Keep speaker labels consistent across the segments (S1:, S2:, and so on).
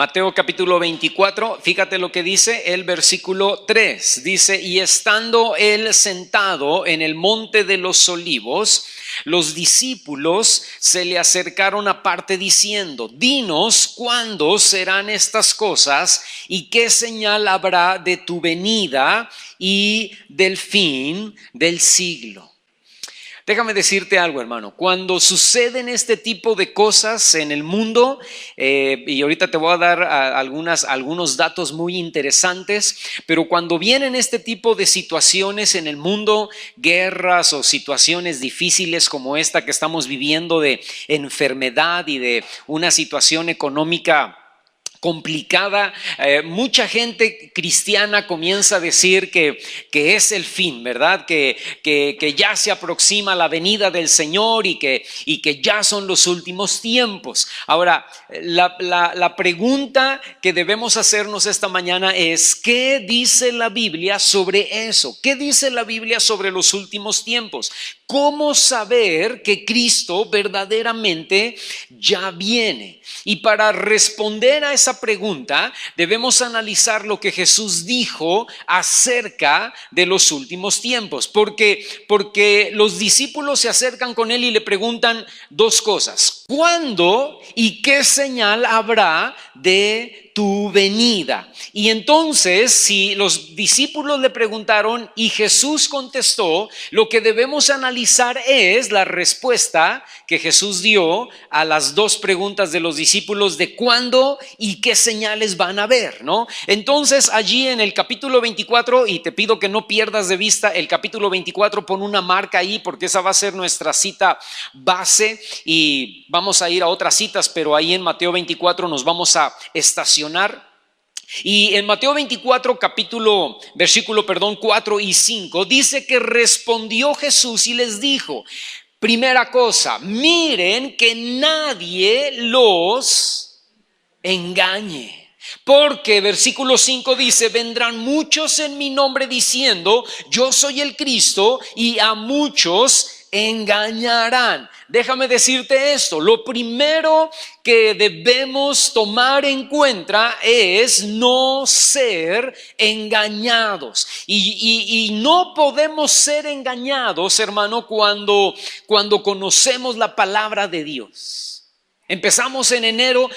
S1: Mateo capítulo 24, fíjate lo que dice el versículo 3. Dice, y estando él sentado en el monte de los olivos, los discípulos se le acercaron aparte diciendo, dinos cuándo serán estas cosas y qué señal habrá de tu venida y del fin del siglo. Déjame decirte algo, hermano, cuando suceden este tipo de cosas en el mundo, y ahorita te voy a dar algunos datos muy interesantes, pero cuando vienen este tipo de situaciones en el mundo, guerras o situaciones difíciles como esta que estamos viviendo de enfermedad y de una situación económica complicada, mucha gente cristiana comienza a decir que es el fin, ¿verdad? Que ya se aproxima la venida del Señor y que ya son los últimos tiempos. Ahora, la pregunta que debemos hacernos esta mañana es, ¿qué dice la Biblia sobre eso? ¿Qué dice la Biblia sobre los últimos tiempos? ¿Cómo saber que Cristo verdaderamente ya viene? Y para responder a esa pregunta, debemos analizar lo que Jesús dijo acerca de los últimos tiempos. Porque los discípulos se acercan con él y le preguntan dos cosas. ¿Cuándo y qué señal habrá de tu venida? Y entonces, si los discípulos le preguntaron y Jesús contestó, lo que debemos analizar es la respuesta que Jesús dio a las dos preguntas de los discípulos de cuándo y qué señales van a ver, ¿no? Entonces, allí en el capítulo 24, y te pido que no pierdas de vista el capítulo 24, pon una marca ahí porque esa va a ser nuestra cita base y vamos a ir a otras citas, pero ahí en Mateo 24 nos vamos a estacionar. Y en Mateo 24, versículo 4 y 5, dice que respondió Jesús y les dijo, primera cosa, miren que nadie los engañe. Porque versículo 5 dice, vendrán muchos en mi nombre diciendo, yo soy el Cristo, y a muchos engañarán. Déjame decirte esto, lo primero que debemos tomar en cuenta es no ser engañados. Y no podemos ser engañados, hermano, cuando conocemos la palabra de Dios. Empezamos en enero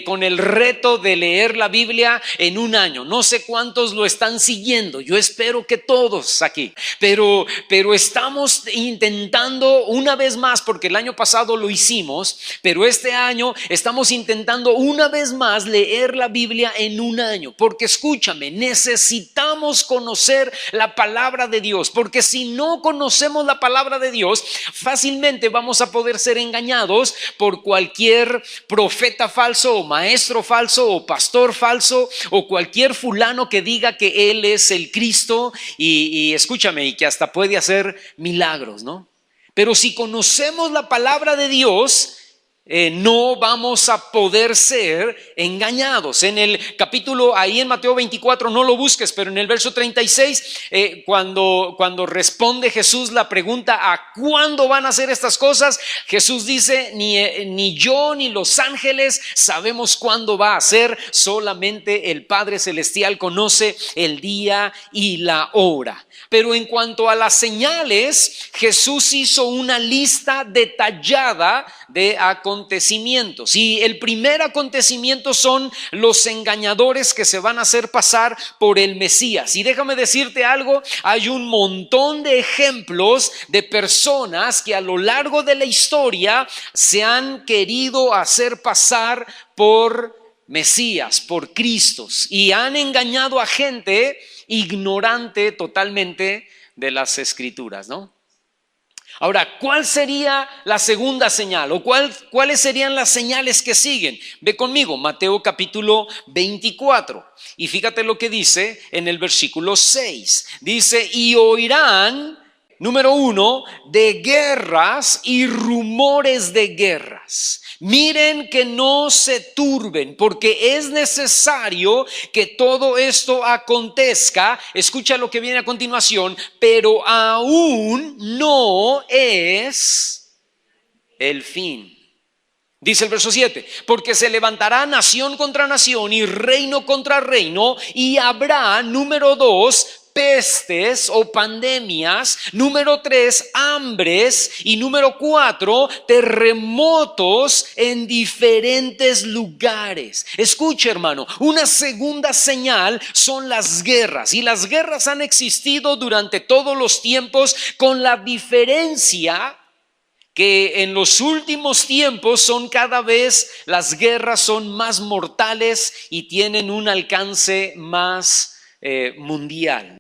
S1: con el reto de leer la Biblia en un año. No sé cuántos lo están siguiendo. Yo espero que todos aquí. Pero estamos intentando una vez más, porque el año pasado lo hicimos, pero este año estamos intentando una vez más leer la Biblia en un año. Porque escúchame, necesitamos conocer la palabra de Dios. Porque si no conocemos la palabra de Dios, fácilmente vamos a poder ser engañados por cualquier profeta falso o maestro falso o pastor falso o cualquier fulano que diga que él es el Cristo y escúchame, y que hasta puede hacer milagros, ¿no? Pero si conocemos la palabra de Dios, no vamos a poder ser engañados. En el capítulo, ahí en Mateo 24, no lo busques, pero en el verso 36, cuando responde Jesús la pregunta a cuándo van a ser estas cosas, Jesús dice, ni yo ni los ángeles sabemos cuándo va a ser, solamente el Padre Celestial conoce el día y la hora. Pero en cuanto a las señales, Jesús hizo una lista detallada de acontecimientos. Y el primer acontecimiento son los engañadores que se van a hacer pasar por el Mesías. Y déjame decirte algo, hay un montón de ejemplos de personas que a lo largo de la historia se han querido hacer pasar por Mesías, por Cristos, y han engañado a gente ignorante totalmente de las Escrituras, ¿no? Ahora, ¿cuál sería la segunda señal? ¿O cuáles serían las señales que siguen? Ve conmigo, Mateo capítulo 24. Y fíjate lo que dice en el versículo 6. Dice, y oirán, número 1, de guerras y rumores de guerras. Miren que no se turben, porque es necesario que todo esto acontezca. Escucha lo que viene a continuación, pero aún no es el fin. Dice el verso 7, porque se levantará nación contra nación y reino contra reino, y habrá, número 2, pestes o pandemias, número 3, hambres, y número 4, terremotos en diferentes lugares. Escuche, hermano, una segunda señal son las guerras, y las guerras han existido durante todos los tiempos, con la diferencia que en los últimos tiempos son cada vez, las guerras son más mortales y tienen un alcance más mundial.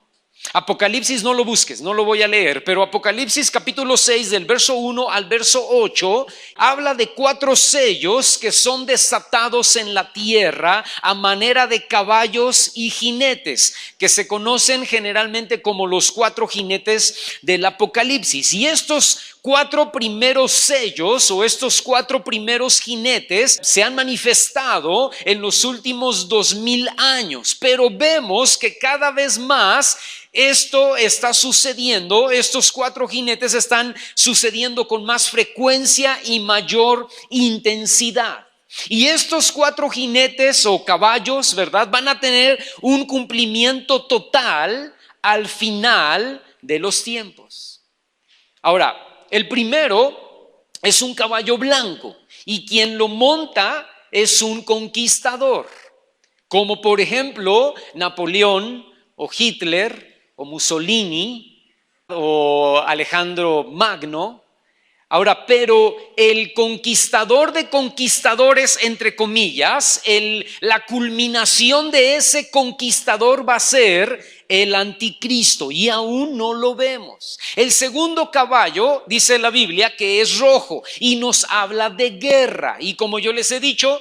S1: Apocalipsis, no lo busques, no lo voy a leer, pero Apocalipsis capítulo 6 del verso 1 al verso 8 habla de 4 sellos que son desatados en la tierra a manera de caballos y jinetes, que se conocen generalmente como los 4 jinetes del Apocalipsis. Y estos 4 primeros sellos o estos 4 primeros jinetes se han manifestado en los últimos 2000 años, pero vemos que cada vez más esto está sucediendo, estos 4 jinetes están sucediendo con más frecuencia y mayor intensidad. Y estos 4 jinetes o caballos, ¿verdad?, van a tener un cumplimiento total al final de los tiempos. Ahora, el primero es un caballo blanco y quien lo monta es un conquistador, como por ejemplo Napoleón o Hitler o Mussolini o Alejandro Magno. Ahora, pero el conquistador de conquistadores, entre comillas, la culminación de ese conquistador va a ser el anticristo, y aún no lo vemos. El segundo caballo, dice la Biblia, que es rojo y nos habla de guerra. Y como yo les he dicho,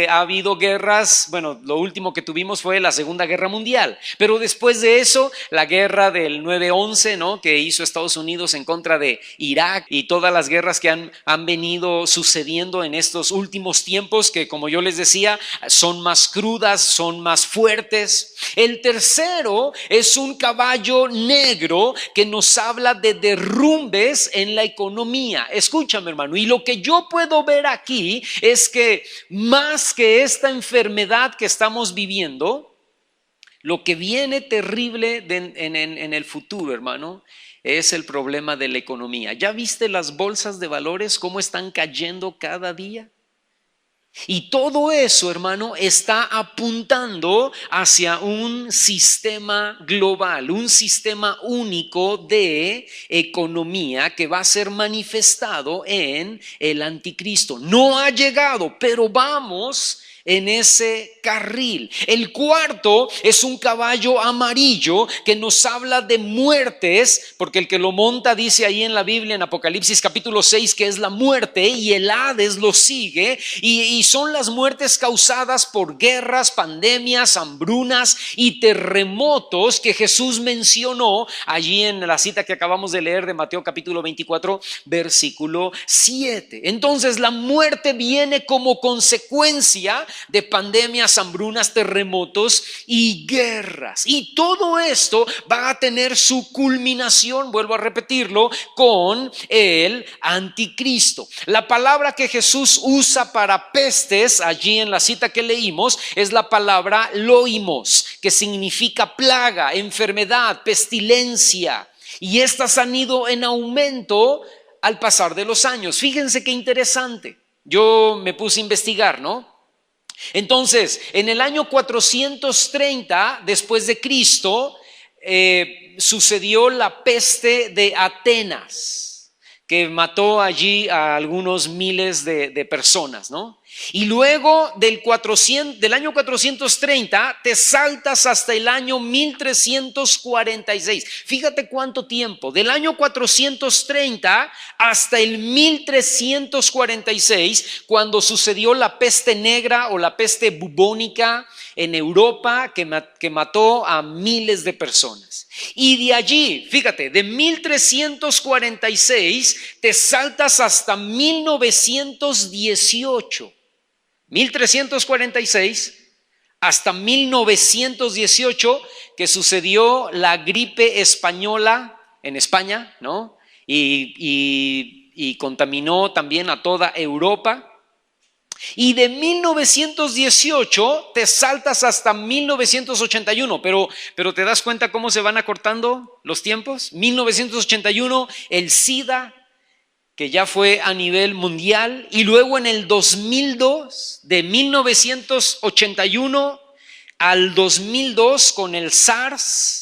S1: ha habido guerras. Bueno, lo último que tuvimos fue la Segunda Guerra Mundial, pero después de eso, la guerra del 9/11, ¿no?, que hizo Estados Unidos en contra de Irak, y todas las guerras que han venido sucediendo en estos últimos tiempos, que como yo les decía, son más crudas, son más fuertes. El tercero es un caballo negro que nos habla de derrumbes en la economía. Escúchame, hermano, y lo que yo puedo ver aquí es que más que esta enfermedad que estamos viviendo, lo que viene terrible en el futuro, hermano, es el problema de la economía. ¿Ya viste las bolsas de valores cómo están cayendo cada día? Y todo eso, hermano, está apuntando hacia un sistema global, un sistema único de economía que va a ser manifestado en el anticristo. No ha llegado, pero vamos en ese carril. El cuarto es un caballo amarillo que nos habla de muertes, porque el que lo monta dice ahí en la Biblia, en Apocalipsis capítulo 6, que es la muerte, y el Hades lo sigue, y son las muertes causadas por guerras, pandemias, hambrunas y terremotos que Jesús mencionó allí en la cita que acabamos de leer de Mateo capítulo 24, versículo 7. Entonces la muerte viene como consecuencia de pandemias, hambrunas, terremotos y guerras. Y todo esto va a tener su culminación, vuelvo a repetirlo, con el anticristo. La palabra que Jesús usa para pestes allí en la cita que leímos es la palabra loimos, que significa plaga, enfermedad, pestilencia. Y estas han ido en aumento al pasar de los años. Fíjense qué interesante. Yo me puse a investigar, ¿no? Entonces, en el año 430 después de Cristo, sucedió la peste de Atenas, que mató allí a algunos miles de personas, ¿no? Y luego del año 430 te saltas hasta el año 1346. Fíjate cuánto tiempo, del año 430 hasta el 1346, cuando sucedió la peste negra o la peste bubónica en Europa, que mató a miles de personas. Y de allí, fíjate, de 1346 te saltas hasta 1918. 1346 hasta 1918, que sucedió la gripe española en España, ¿no? Y contaminó también a toda Europa. Y de 1918 te saltas hasta 1981, pero ¿te das cuenta cómo se van acortando los tiempos? 1981, el SIDA, que ya fue a nivel mundial, y luego en el 2002, de 1981 al 2002 con el SARS.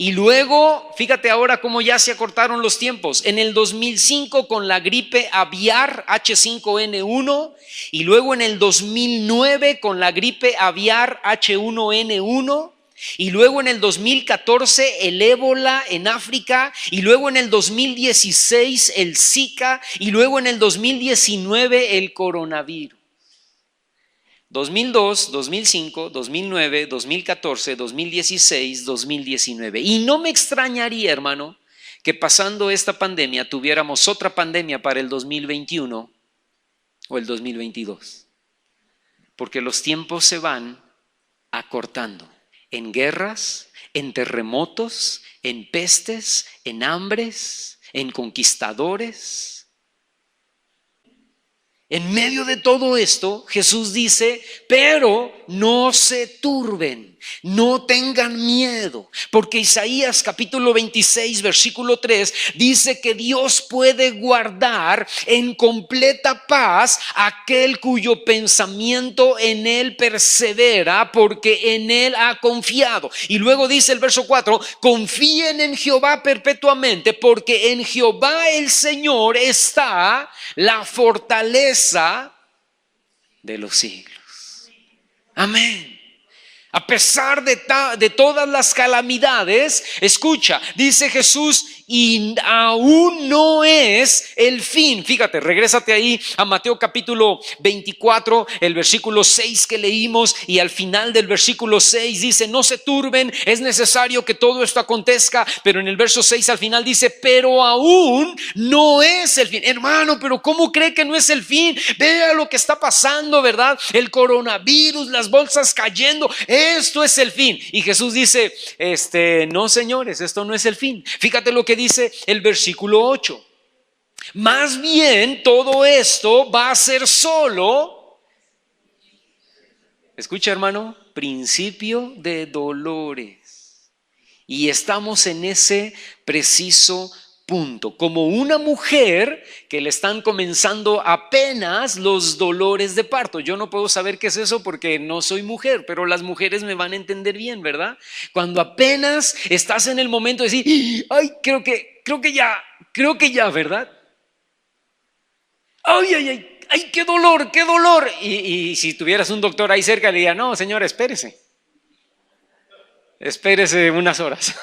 S1: Y luego, fíjate ahora cómo ya se acortaron los tiempos. En el 2005 con la gripe aviar H5N1 y luego en el 2009 con la gripe aviar H1N1 y luego en el 2014 el ébola en África y luego en el 2016 el Zika y luego en el 2019 el coronavirus. 2002, 2005, 2009, 2014, 2016, 2019. Y no me extrañaría, hermano, que pasando esta pandemia tuviéramos otra pandemia para el 2021 o el 2022. Porque los tiempos se van acortando en guerras, en terremotos, en pestes, en hambres, en conquistadores. En medio de todo esto, Jesús dice, pero no se turben, no tengan miedo, porque Isaías capítulo 26, versículo 3, dice que Dios puede guardar en completa paz aquel cuyo pensamiento en Él persevera, porque en Él ha confiado. Y luego dice el verso 4, confíen en Jehová perpetuamente, porque en Jehová el Señor está la fortaleza de los siglos. Amén. A pesar de todas las calamidades, escucha, dice Jesús, y aún no es el fin. Fíjate, regrésate ahí a Mateo capítulo 24, el versículo 6 que leímos, y al final del versículo 6 dice, no se turben, es necesario que todo esto acontezca, pero en el verso 6 al final dice, pero aún no es el fin. Hermano, pero ¿cómo cree que no es el fin? Vea lo que está pasando, ¿verdad? El coronavirus, las bolsas cayendo, esto es el fin. Y Jesús dice, no señores, esto no es el fin. Fíjate lo que dice el versículo 8. Más bien todo esto va a ser solo, escucha hermano, principio de dolores. Y estamos en ese preciso punto, como una mujer que le están comenzando apenas los dolores de parto. Yo no puedo saber qué es eso porque no soy mujer, pero las mujeres me van a entender bien, ¿verdad? Cuando apenas estás en el momento de decir, ay, creo que ya, ¿verdad? Ay, qué dolor, qué dolor. Y si tuvieras un doctor ahí cerca, le diría, no, señora, espérese unas horas.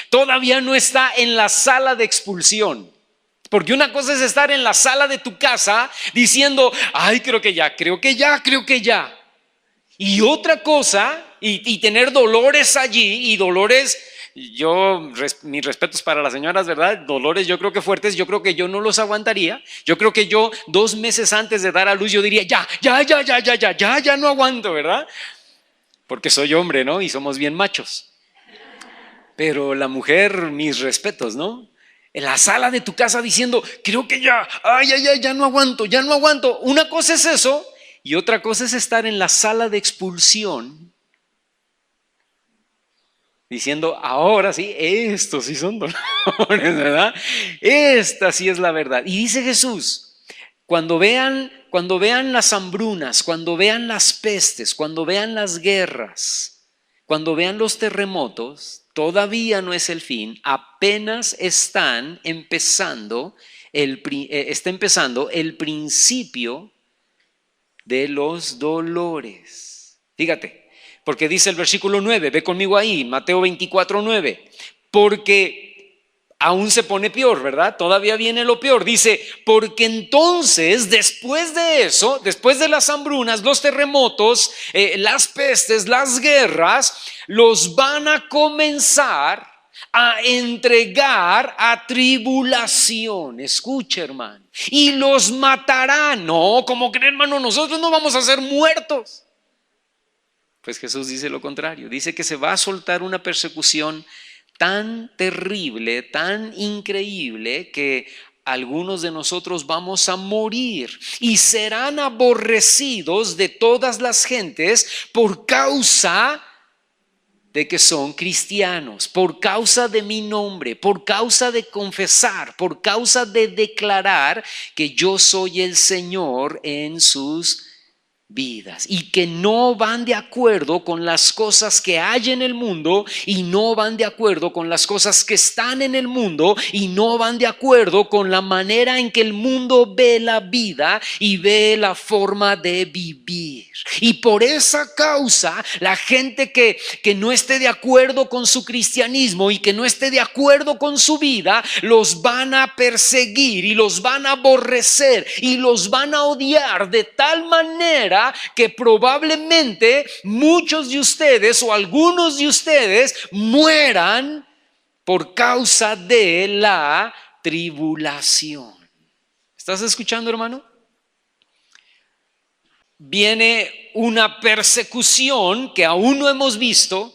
S1: Todavía no está en la sala de expulsión. Porque una cosa es estar en la sala de tu casa diciendo, ay, creo que ya. Y otra cosa, y tener dolores allí, y dolores, mis respetos para las señoras, ¿verdad? Dolores yo creo que fuertes, yo creo que yo no los aguantaría. Yo creo que yo 2 meses antes de dar a luz yo diría, ya no aguanto, ¿verdad? Porque soy hombre, ¿no? Y somos bien machos. Pero la mujer, mis respetos, ¿no? En la sala de tu casa diciendo, creo que ya no aguanto. Una cosa es eso y otra cosa es estar en la sala de expulsión diciendo, ahora sí, estos sí son dolores, ¿verdad? Esta sí es la verdad. Y dice Jesús, cuando vean las hambrunas, cuando vean las pestes, cuando vean las guerras, cuando vean los terremotos, todavía no es el fin, apenas está empezando el principio de los dolores. Fíjate, porque dice el versículo 9, ve conmigo ahí, Mateo 24, 9, porque aún se pone peor, ¿verdad? Todavía viene lo peor. Dice, porque entonces, después de eso, después de las hambrunas, los terremotos, las pestes, las guerras, los van a comenzar a entregar a tribulación. Escucha, hermano. Y los matarán. No, como creen, hermano, nosotros no vamos a ser muertos. Pues Jesús dice lo contrario. Dice que se va a soltar una persecución tan terrible, tan increíble, que algunos de nosotros vamos a morir y serán aborrecidos de todas las gentes por causa de que son cristianos, por causa de mi nombre, por causa de confesar, por causa de declarar que yo soy el Señor en sus vidas, y que no van de acuerdo con las cosas que hay en el mundo y no van de acuerdo con las cosas que están en el mundo y no van de acuerdo con la manera en que el mundo ve la vida y ve la forma de vivir. Y por esa causa, la gente que no esté de acuerdo con su cristianismo y que no esté de acuerdo con su vida, los van a perseguir y los van a aborrecer y los van a odiar de tal manera que probablemente muchos de ustedes o algunos de ustedes mueran por causa de la tribulación. ¿Estás escuchando, hermano? Viene una persecución que aún no hemos visto.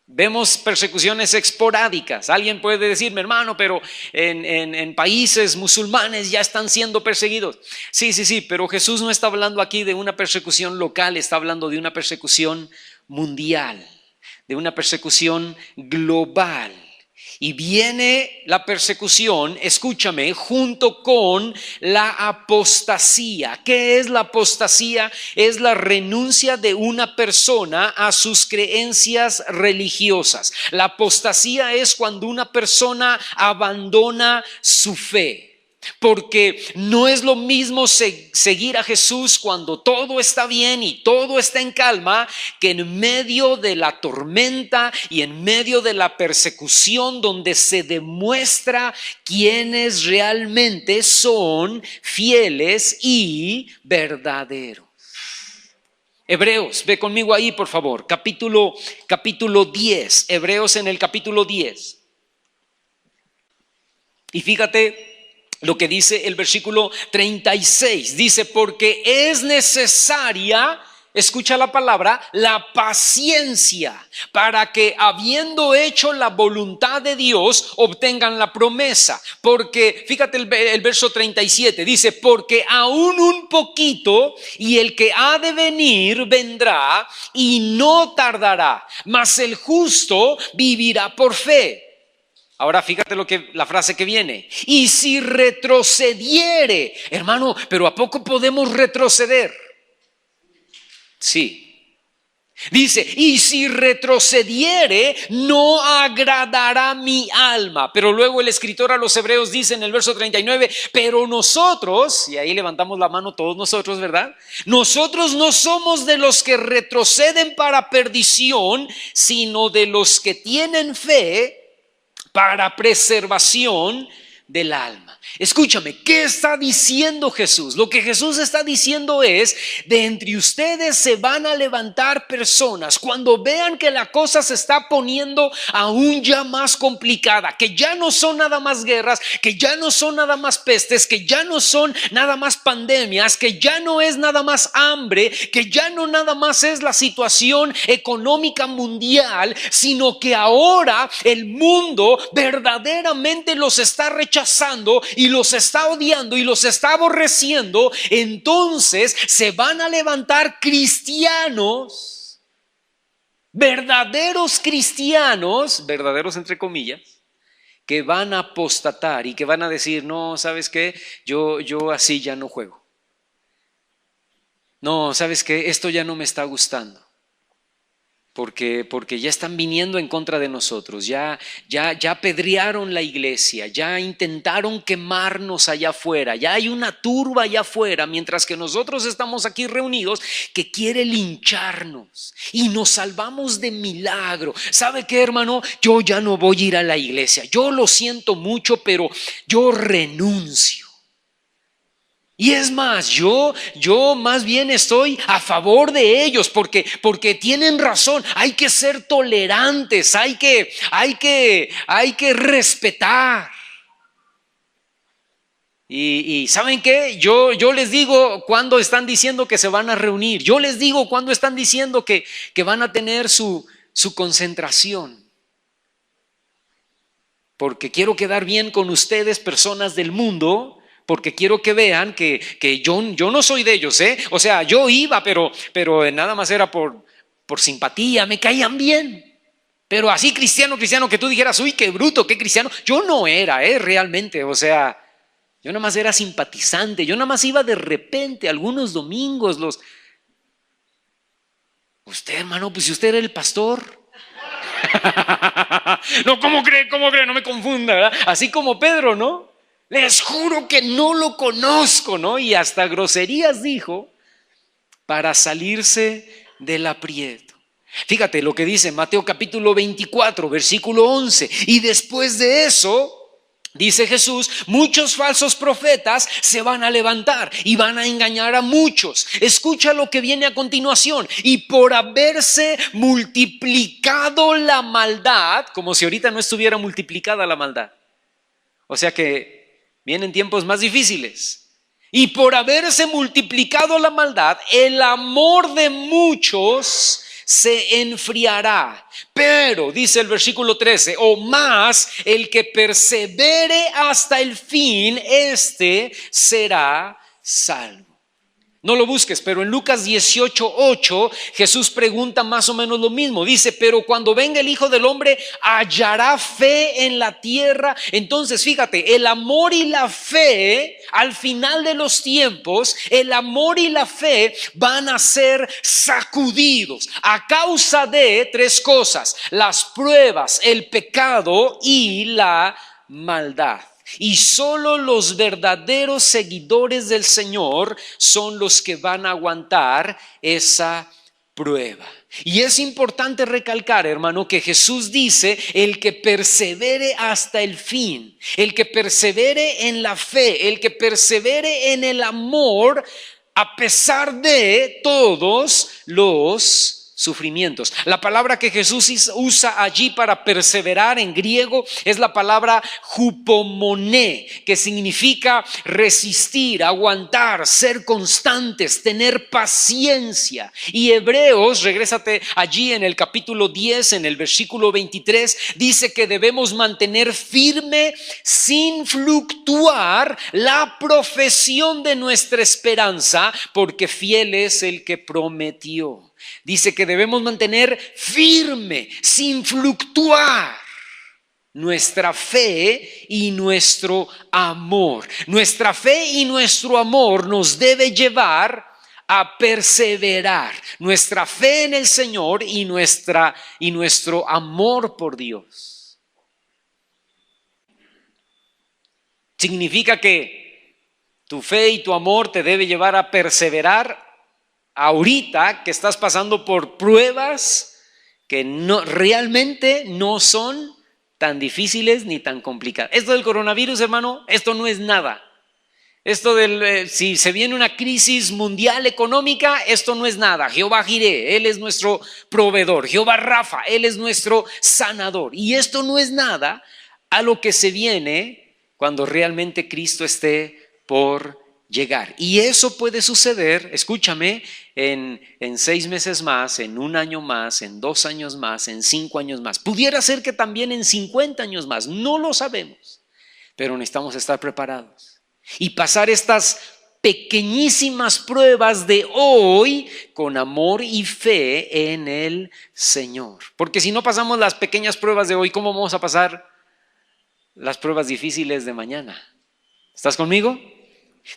S1: Vemos persecuciones esporádicas. Alguien puede decirme, hermano, pero en países musulmanes ya están siendo perseguidos. Sí, pero Jesús no está hablando aquí de una persecución local, está hablando de una persecución mundial, de una persecución global. Y viene la persecución, escúchame, junto con la apostasía. ¿Qué es la apostasía? Es la renuncia de una persona a sus creencias religiosas. La apostasía es cuando una persona abandona su fe. Porque no es lo mismo seguir a Jesús cuando todo está bien y todo está en calma, que en medio de la tormenta y en medio de la persecución, donde se demuestra quiénes realmente son fieles y verdaderos. Hebreos, ve conmigo ahí por favor, capítulo 10, Hebreos en el capítulo 10. Y fíjate lo que dice el versículo 36, dice, porque es necesaria, escucha la palabra, la paciencia, para que habiendo hecho la voluntad de Dios, obtengan la promesa. Porque, fíjate el verso 37, dice, porque aún un poquito y el que ha de venir vendrá y no tardará, mas el justo vivirá por fe. Ahora fíjate la frase que viene. Y si retrocediere, hermano, pero ¿a poco podemos retroceder? Sí. Dice, y si retrocediere, no agradará mi alma. Pero luego el escritor a los Hebreos dice en el verso 39, pero nosotros, y ahí levantamos la mano todos nosotros, ¿verdad? Nosotros no somos de los que retroceden para perdición, sino de los que tienen fe para preservación del alma. Escúchame, ¿qué está diciendo Jesús? Lo que Jesús está diciendo es, de entre ustedes se van a levantar personas cuando vean que la cosa se está poniendo aún ya más complicada, que ya no son nada más guerras, que ya no son nada más pestes, que ya no son nada más pandemias, que ya no es nada más hambre, que ya no nada más es la situación económica mundial, sino que ahora el mundo verdaderamente los está rechazando y los está odiando y los está aborreciendo. Entonces se van a levantar cristianos, verdaderos cristianos, verdaderos entre comillas, que van a apostatar y que van a decir, no, ¿sabes qué? Yo así ya no juego. No, ¿sabes qué? Esto ya no me está gustando. Porque ya están viniendo en contra de nosotros, ya apedrearon la iglesia, ya intentaron quemarnos allá afuera, ya hay una turba allá afuera, mientras que nosotros estamos aquí reunidos que quiere lincharnos y nos salvamos de milagro. ¿Sabe qué, hermano? Yo ya no voy a ir a la iglesia, yo lo siento mucho, pero yo renuncio. Y es más, yo más bien estoy a favor de ellos porque tienen razón. Hay que ser tolerantes, hay que respetar. Y ¿saben qué? Yo les digo cuando están diciendo que se van a reunir. Yo les digo cuando están diciendo que van a tener su concentración. porque quiero quedar bien con ustedes, personas del mundo, porque quiero que vean que yo no soy de ellos, ¿eh? O sea, yo iba, pero nada más era por simpatía, me caían bien. Pero así cristiano que tú dijeras, uy, qué bruto, qué cristiano. Yo no era, realmente, o sea, yo nada más era simpatizante, yo nada más iba de repente algunos domingos. Usted, hermano, pues si usted era el pastor. No, ¿cómo cree? No me confunda, ¿verdad? Así como Pedro, ¿no? Les juro que no lo conozco, ¿no? Y hasta groserías dijo para salirse del aprieto. Fíjate lo que dice Mateo capítulo 24, versículo 11. Y después de eso, dice Jesús, muchos falsos profetas se van a levantar y van a engañar a muchos. Escucha lo que viene a continuación. Y por haberse multiplicado la maldad, como si ahorita no estuviera multiplicada la maldad. O sea que vienen tiempos más difíciles. Y por haberse multiplicado la maldad, el amor de muchos se enfriará. Pero, dice el versículo 13, o más, el que persevere hasta el fin, este será salvo. No lo busques, pero en Lucas 18:8 Jesús pregunta más o menos lo mismo. Dice, pero cuando venga el Hijo del Hombre, ¿hallará fe en la tierra? Entonces, fíjate, el amor y la fe, al final de los tiempos, el amor y la fe van a ser sacudidos a causa de tres cosas: las pruebas, el pecado y la maldad. Y solo los verdaderos seguidores del Señor son los que van a aguantar esa prueba. Y es importante recalcar, hermano, que Jesús dice, el que persevere hasta el fin, el que persevere en la fe, el que persevere en el amor, a pesar de todos los sufrimientos. La palabra que Jesús usa allí para perseverar en griego es la palabra hupomoné, que significa resistir, aguantar, ser constantes, tener paciencia. Y Hebreos, regrésate allí en el capítulo 10, en el versículo 23, dice que debemos mantener firme sin fluctuar la profesión de nuestra esperanza, porque fiel es el que prometió. Dice que debemos mantener firme, sin fluctuar, nuestra fe y nuestro amor. Nuestra fe y nuestro amor nos debe llevar a perseverar. Nuestra fe en el Señor y nuestro amor por Dios. Significa que tu fe y tu amor te debe llevar a perseverar ahorita que estás pasando por pruebas que realmente no son tan difíciles ni tan complicadas. Esto del coronavirus, hermano, esto no es nada. Esto si se viene una crisis mundial económica, esto no es nada. Jehová Jireh, Él es nuestro proveedor. Jehová Rafa, Él es nuestro sanador. Y esto no es nada a lo que se viene cuando realmente Cristo esté por llegar. Y eso puede suceder, escúchame, en 6 meses más, en 1 año más, en 2 años más, en 5 años más. Pudiera ser que también en 50 años más, no lo sabemos, pero necesitamos estar preparados y pasar estas pequeñísimas pruebas de hoy con amor y fe en el Señor. Porque si no pasamos las pequeñas pruebas de hoy, ¿cómo vamos a pasar las pruebas difíciles de mañana? ¿Estás conmigo?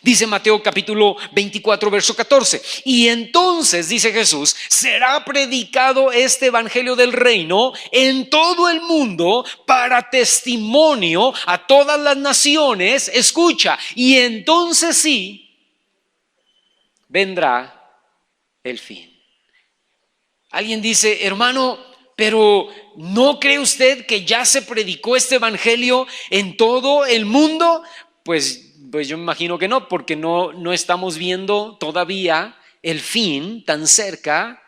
S1: Dice Mateo capítulo 24, verso 14. Y entonces, dice Jesús, será predicado este evangelio del reino en todo el mundo para testimonio a todas las naciones. Escucha, y entonces sí, vendrá el fin. Alguien dice, hermano, pero ¿no cree usted que ya se predicó este evangelio en todo el mundo? Pues yo me imagino que no, porque no estamos viendo todavía el fin tan cerca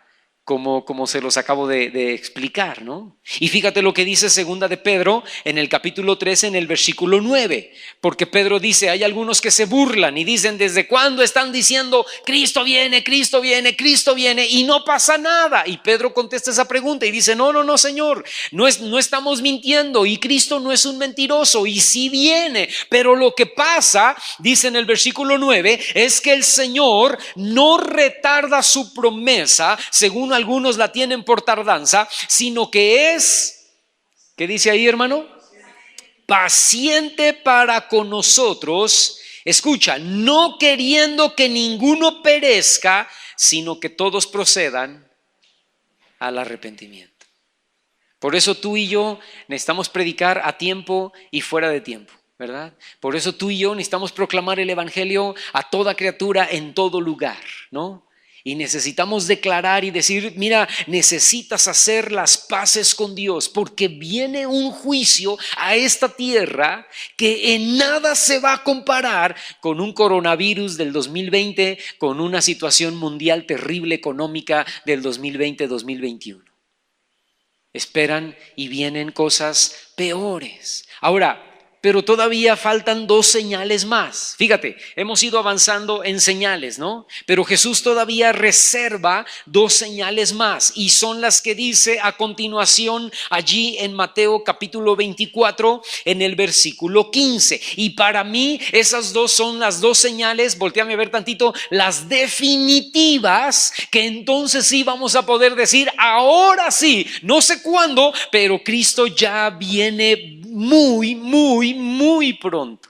S1: como se los acabo de explicar, ¿no? Y fíjate lo que dice segunda de Pedro en el capítulo 3, en el versículo 9, porque Pedro dice, hay algunos que se burlan y dicen, ¿desde cuándo están diciendo Cristo viene, Cristo viene, Cristo viene y no pasa nada? Y Pedro contesta esa pregunta y dice, no, Señor, no estamos mintiendo y Cristo no es un mentiroso y sí viene, pero lo que pasa, dice en el versículo 9, es que el Señor no retarda su promesa, según algunos la tienen por tardanza, sino que es, ¿qué dice ahí, hermano? Paciente para con nosotros, escucha, no queriendo que ninguno perezca, sino que todos procedan al arrepentimiento. Por eso tú y yo necesitamos predicar a tiempo y fuera de tiempo, ¿verdad? Por eso tú y yo necesitamos proclamar el evangelio a toda criatura en todo lugar, ¿no? Y necesitamos declarar y decir, mira, necesitas hacer las paces con Dios porque viene un juicio a esta tierra que en nada se va a comparar con un coronavirus del 2020, con una situación mundial terrible económica del 2020-2021. Esperan y vienen cosas peores. Ahora, pero todavía faltan 2 señales más. Fíjate, hemos ido avanzando en señales, ¿no? Pero Jesús todavía reserva 2 señales más y son las que dice a continuación allí en Mateo capítulo 24 en el versículo 15. Y para mí esas 2 son las 2 señales, voltéame a ver tantito, las definitivas, que entonces sí vamos a poder decir, ahora sí, no sé cuándo, pero Cristo ya viene muy pronto.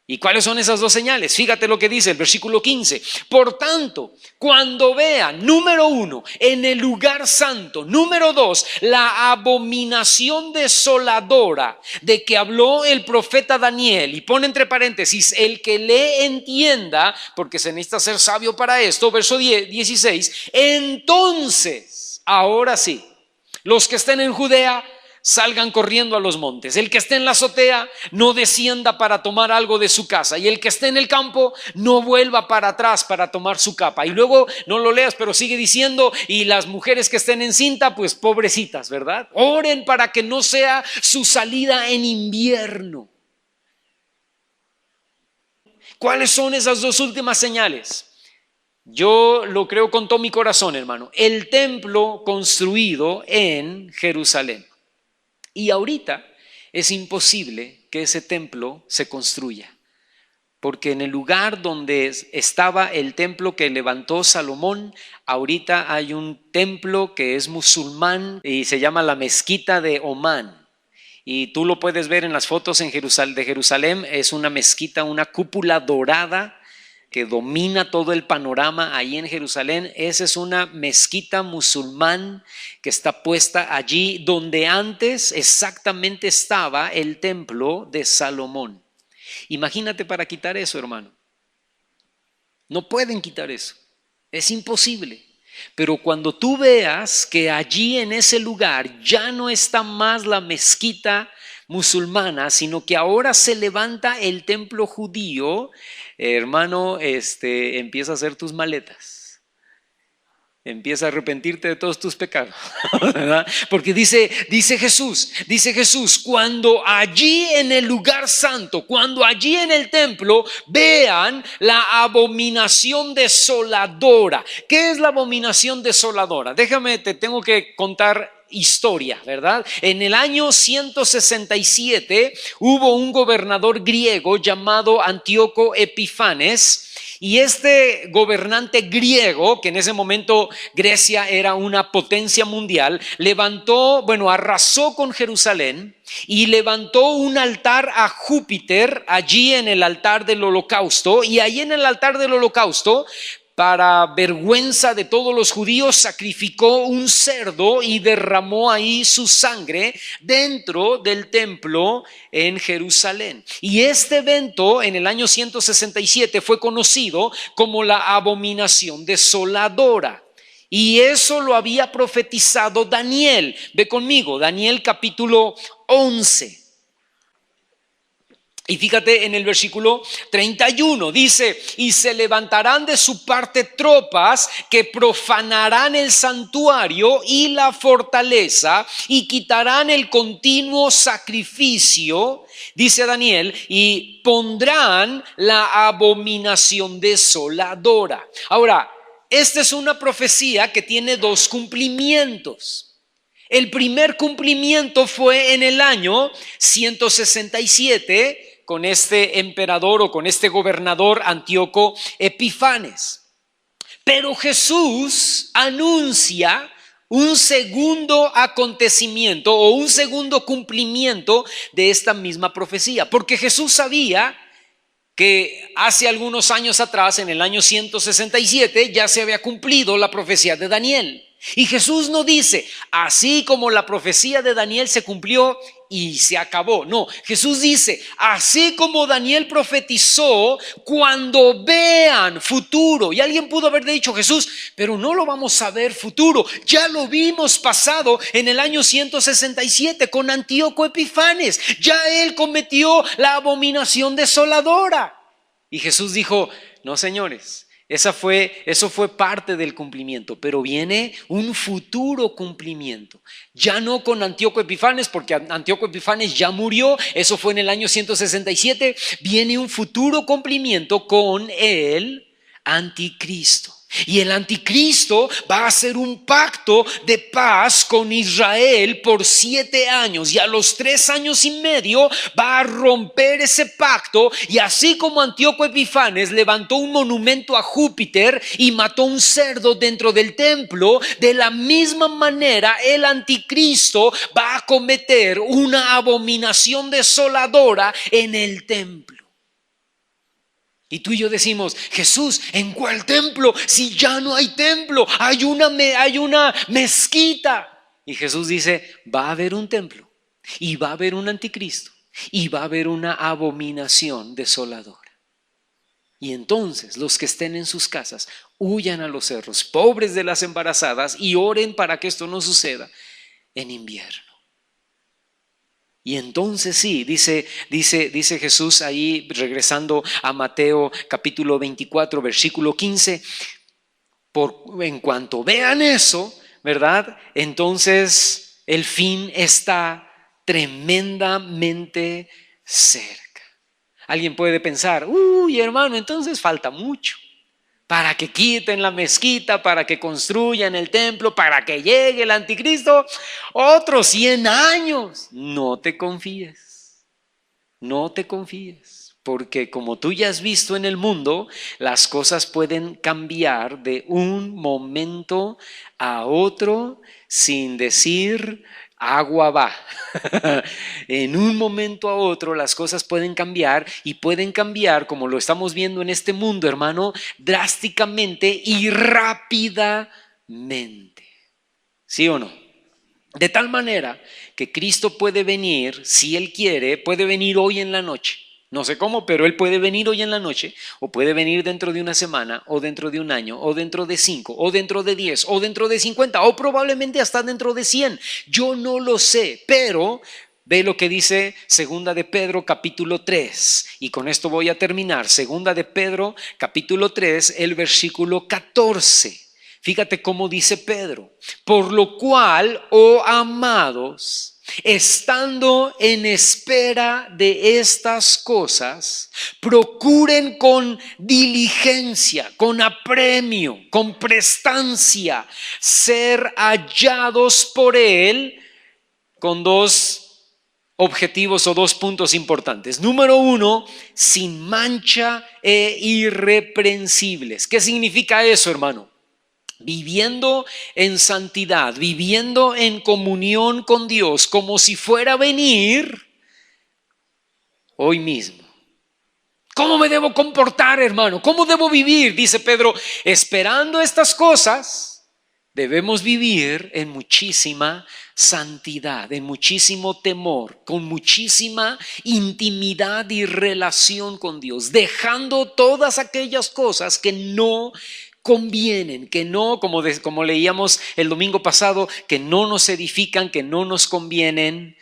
S1: ¿Y cuáles son esas 2 señales? Fíjate lo que dice el versículo 15. Por tanto, cuando vean, número 1, en el lugar santo, número 2, la abominación desoladora de que habló el profeta Daniel, y pone entre paréntesis, el que le entienda, porque se necesita ser sabio para esto, verso 16, entonces, ahora sí, los que estén en Judea, salgan corriendo a los montes. El que esté en la azotea no descienda para tomar algo de su casa, y el que esté en el campo no vuelva para atrás para tomar su capa. Y luego no lo leas, pero sigue diciendo, y las mujeres que estén en cinta, pues pobrecitas, ¿verdad? Oren para que no sea su salida en invierno. ¿Cuáles son esas 2 últimas señales? Yo lo creo con todo mi corazón, hermano. El templo construido en Jerusalén. Y ahorita es imposible que ese templo se construya, porque en el lugar donde estaba el templo que levantó Salomón, ahorita hay un templo que es musulmán y se llama la mezquita de Omán. Y tú lo puedes ver en las fotos de Jerusalén, es una mezquita, una cúpula dorada que domina todo el panorama ahí en Jerusalén. Esa es una mezquita musulmán que está puesta allí donde antes exactamente estaba el templo de Salomón. Imagínate para quitar eso, hermano. No pueden quitar eso, es imposible. Pero cuando tú veas que allí en ese lugar ya no está más la mezquita musulmana, sino que ahora se levanta el templo judío, hermano, empieza a hacer tus maletas. Empieza a arrepentirte de todos tus pecados, ¿verdad? Porque dice Jesús, cuando allí en el lugar santo, cuando allí en el templo vean la abominación desoladora. ¿Qué es la abominación desoladora? Déjame, te tengo que contar historia, ¿verdad? En el año 167 hubo un gobernador griego llamado Antíoco Epifanes. Y este gobernante griego, que en ese momento Grecia era una potencia mundial, arrasó con Jerusalén y levantó un altar a Júpiter allí en el altar del holocausto. Y allí en el altar del holocausto, para vergüenza de todos los judíos, sacrificó un cerdo y derramó ahí su sangre dentro del templo en Jerusalén. Y este evento en el año 167 fue conocido como la abominación desoladora. Y eso lo había profetizado Daniel. Ve conmigo, Daniel capítulo 11. Y fíjate en el versículo 31, dice, y se levantarán de su parte tropas que profanarán el santuario y la fortaleza y quitarán el continuo sacrificio, dice Daniel, y pondrán la abominación desoladora. Ahora, esta es una profecía que tiene dos cumplimientos. El primer cumplimiento fue en el año 167 con este emperador o con este gobernador Antíoco Epifanes. Pero Jesús anuncia un segundo acontecimiento o un segundo cumplimiento de esta misma profecía, porque Jesús sabía que hace algunos años atrás, en el año 167, ya se había cumplido la profecía de Daniel. Y Jesús no dice, así como la profecía de Daniel se cumplió y se acabó. No, Jesús dice, así como Daniel profetizó, cuando vean futuro. Y alguien pudo haber dicho, Jesús, pero no lo vamos a ver futuro. Ya lo vimos pasado en el año 167 con Antíoco Epifanes. Ya él cometió la abominación desoladora. Y Jesús dijo, no, señores. Eso fue parte del cumplimiento, pero viene un futuro cumplimiento. Ya no con Antíoco Epifanes, porque Antíoco Epifanes ya murió, eso fue en el año 167. Viene un futuro cumplimiento con el anticristo. Y el anticristo va a hacer un pacto de paz con Israel por 7 años, y a los 3 años y medio va a romper ese pacto. Y así como Antíoco Epifanes levantó un monumento a Júpiter y mató un cerdo dentro del templo, de la misma manera el anticristo va a cometer una abominación desoladora en el templo. Y tú y yo decimos, Jesús, ¿en cuál templo? Si ya no hay templo, hay una mezquita. Y Jesús dice, va a haber un templo, y va a haber un anticristo, y va a haber una abominación desoladora. Y entonces los que estén en sus casas huyan a los cerros, pobres de las embarazadas, y oren para que esto no suceda en invierno. Y entonces sí, dice Jesús ahí, regresando a Mateo capítulo 24, versículo 15, en cuanto vean eso, ¿verdad? Entonces el fin está tremendamente cerca. Alguien puede pensar, uy, hermano, entonces falta mucho para que quiten la mezquita, para que construyan el templo, para que llegue el anticristo, otros 100 años. No te confíes, porque como tú ya has visto en el mundo, las cosas pueden cambiar de un momento a otro sin decir agua va. En un momento a otro las cosas pueden cambiar, y pueden cambiar, como lo estamos viendo en este mundo, hermano, drásticamente y rápidamente. ¿Sí o no? De tal manera que Cristo puede venir, si Él quiere, puede venir hoy en la noche. No sé cómo, pero Él puede venir hoy en la noche, o puede venir dentro de una semana, o dentro de un año, o dentro de 5, o dentro de 10, o dentro de 50, o probablemente hasta dentro de 100. Yo no lo sé, pero ve lo que dice Segunda de Pedro capítulo 3, y con esto voy a terminar. Segunda de Pedro capítulo 3, el versículo 14. Fíjate cómo dice Pedro: por lo cual, oh amados, estando en espera de estas cosas, procuren con diligencia, con apremio, con prestancia, ser hallados por Él, con 2 objetivos o 2 puntos importantes. Número 1, sin mancha e irreprensibles. ¿Qué significa eso, hermano? Viviendo en santidad, viviendo en comunión con Dios, como si fuera a venir hoy mismo. ¿Cómo me debo comportar, hermano? ¿Cómo debo vivir? Dice Pedro, esperando estas cosas, debemos vivir en muchísima santidad, en muchísimo temor, con muchísima intimidad y relación con Dios, dejando todas aquellas cosas que no convienen, que no, como leíamos el domingo pasado, que no nos edifican, que no nos convienen,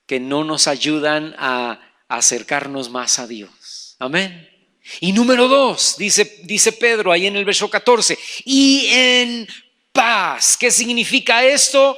S1: que no nos ayudan a acercarnos más a Dios. Amén. Y número 2, dice Pedro ahí en el verso 14, y en paz. ¿Qué significa esto?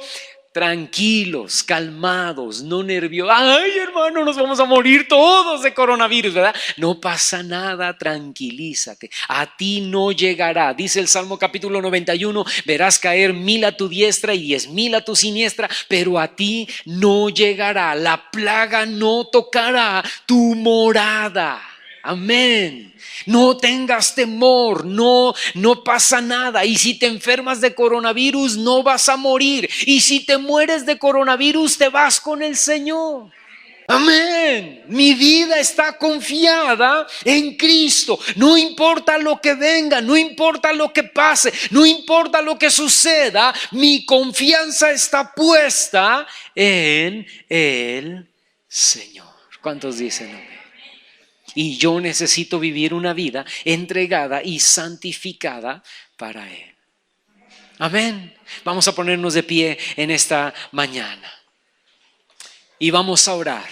S1: Tranquilos, calmados, no nerviosos. Ay, hermano, nos vamos a morir todos de coronavirus, ¿verdad? No pasa nada, tranquilízate. A ti no llegará. Dice el Salmo capítulo 91, verás caer 1000 a tu diestra y 10,000 a tu siniestra, pero a ti no llegará. La plaga no tocará tu morada. Amén. No tengas temor, no pasa nada. Y si te enfermas de coronavirus, no vas a morir. Y si te mueres de coronavirus, te vas con el Señor. Amén. Mi vida está confiada en Cristo. No importa lo que venga, no importa lo que pase, no importa lo que suceda, mi confianza está puesta en el Señor. ¿Cuántos dicen amén? Y yo necesito vivir una vida entregada y santificada para Él. Amén. Vamos a ponernos de pie en esta mañana. Y vamos a orar.